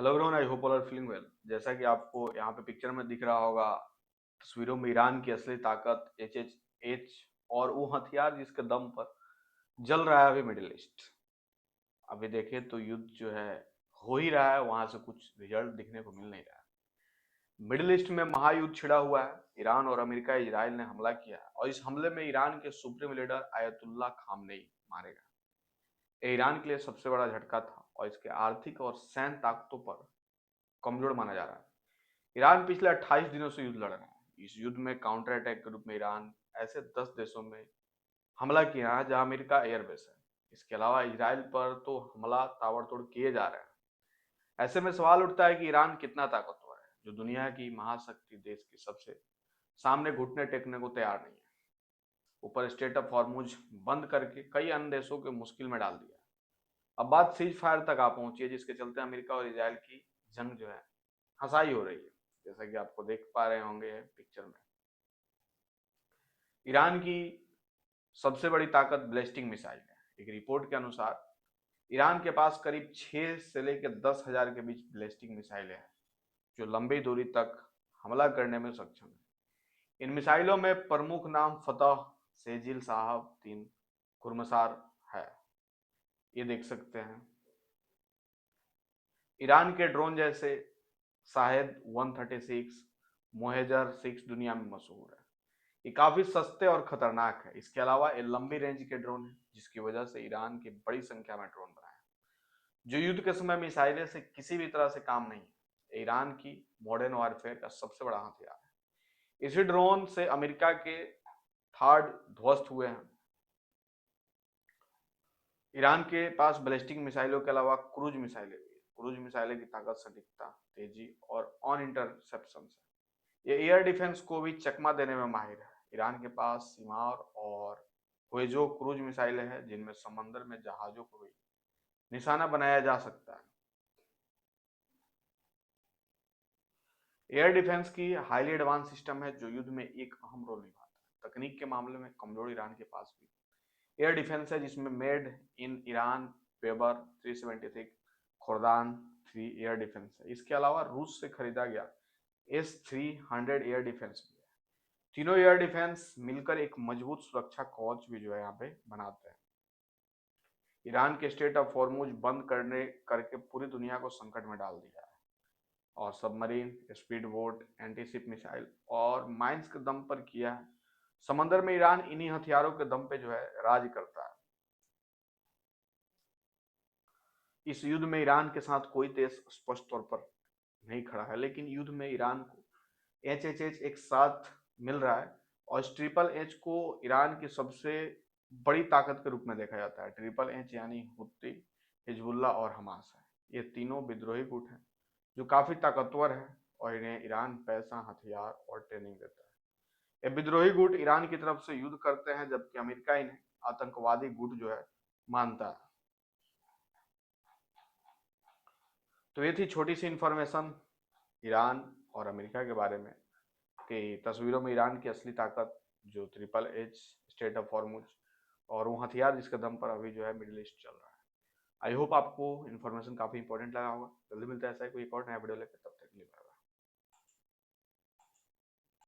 Hello everyone, I hope all are feeling well. जैसा कि आपको यहाँ पे पिक्चर में दिख रहा होगा, तस्वीरों में ईरान की असली ताकत एच और वो हथियार जिसके दम पर जल रहा है अभी मिडिल ईस्ट। अभी देखें तो युद्ध जो है हो ही रहा है, वहां से कुछ रिजल्ट दिखने को मिल नहीं रहा है। मिडिल ईस्ट में महायुद्ध छिड़ा हुआ है। ईरान और अमेरिका इजराइल ने हमला किया है और इस हमले में ईरान के सुप्रीम लीडर आयतुल्ला खामनेई मारे गए। ये ईरान के लिए सबसे बड़ा झटका था और इसके आर्थिक और सैन्य ताकतों पर कमजोर माना जा रहा है। ईरान पिछले 28 दिनों से युद्ध लड़ रहा है। इस युद्ध में काउंटर अटैक के रूप में ईरान ऐसे 10 देशों में हमला किया है जहां अमेरिका एयरबेस है। इसके अलावा इसराइल पर तो हमला ताबड़तोड़ किए जा रहे हैं। ऐसे में सवाल उठता है कि ईरान कितना ताकतवर है, जो दुनिया की महाशक्ति देश की सबसे सामने घुटने टेकने को तैयार नहीं है। ऊपर स्टेट ऑफ हॉर्मुज बंद करके कई अन्य देशों को मुश्किल में डाल दिया। अब बात सीज फायर तक आ पहुंची है, जिसके चलते अमेरिका और इसराइल की जंग जो है हंसाई हो रही है। जैसा कि आपको देख पा रहे होंगे पिक्चर में, ईरान की सबसे बड़ी ताकत बैलिस्टिक मिसाइल है। एक रिपोर्ट के अनुसार ईरान के पास करीब 6 से लेकर 10,000 के बीच बैलिस्टिक मिसाइलें हैं, जो लंबी दूरी तक हमला करने में सक्षम है। इन मिसाइलों में प्रमुख नाम फतह, सेजिल साहब 3, खुरमसार है। ये देख सकते हैं। ईरान के ड्रोन जैसे शाहेद 136, मोहेजर 6 दुनिया में मशहूर है। ये काफी सस्ते और खतरनाक है। इसके अलावा ये लंबी रेंज के ड्रोन है, जिसकी वजह से ईरान की बड़ी संख्या में ड्रोन बनाए हैं, जो युद्ध के समय मिसाइलें से किसी भी तरह से काम नहीं है। ईरान की मॉडर्न वॉरफेयर का सबसे बड़ा हथियार है। इसी ड्रोन से अमेरिका के थर्ड ध्वस्त हुए हैं। ईरान के पास बैलिस्टिक मिसाइलों के अलावा क्रूज मिसाइलें भी है। क्रूज मिसाइलें की ताकत, सटीकता, तेजी और ऑन इंटरसेप्शन से ये एयर डिफेंस को भी चकमा देने में माहिर है। ईरान के पास सीमार और हुएजो क्रूज मिसाइलें हैं, जिनमें समंदर में जहाजों को भी निशाना बनाया जा सकता है। एयर डिफेंस की हाईली एडवांस सिस्टम है, जो युद्ध में एक अहम रोल निभाता है। तकनीक के मामले में कमजोर ईरान के पास भी एयर डिफेंस है, जिसमें made in Iran Bavar 376 Khordad 3 air defence है। इसके अलावा रूस से खरीदा गया S-300 एयर डिफेंस भी है। तीनों एयर डिफेंस मिलकर एक मजबूत सुरक्षा कवच भी जो है यहाँ पे बनाते हैं। ईरान के स्टेट ऑफ हॉर्मुज बंद करने करके पूरी दुनिया को संकट में डाल दिया है और submarine, speed boat, antiship missile और माइंस के दम पर किया है। समंदर में ईरान इन्हीं हथियारों के दम पे जो है राज करता है। इस युद्ध में ईरान के साथ कोई देश स्पष्ट तौर पर नहीं खड़ा है, लेकिन युद्ध में ईरान को एच एक साथ मिल रहा है और इस ट्रिपल एच को ईरान की सबसे बड़ी ताकत के रूप में देखा जाता है। ट्रिपल एच यानी हुत्ती, हिजबुल्ला और हमास है। ये तीनों विद्रोही गुट हैं जो काफी ताकतवर है और इन्हें ईरान पैसा, हथियार और ट्रेनिंग देता है। ये विद्रोही गुट ईरान की तरफ से युद्ध करते हैं, जबकि अमेरिका इन्हें आतंकवादी गुट जो है मानता है। तो ये थी छोटी सी इंफॉर्मेशन ईरान और अमेरिका के बारे में, कि तस्वीरों में ईरान की असली ताकत जो triple H, state of Hormuz और वो हथियार जिसके दम पर अभी जो है मिडिल ईस्ट चल रहा है। आई होप आपको इन्फॉर्मेशन काफी इंपॉर्टेंट लगा होगा। जल्दी मिलता है ऐसा ही कोई एक और नया वीडियो लेकर, तब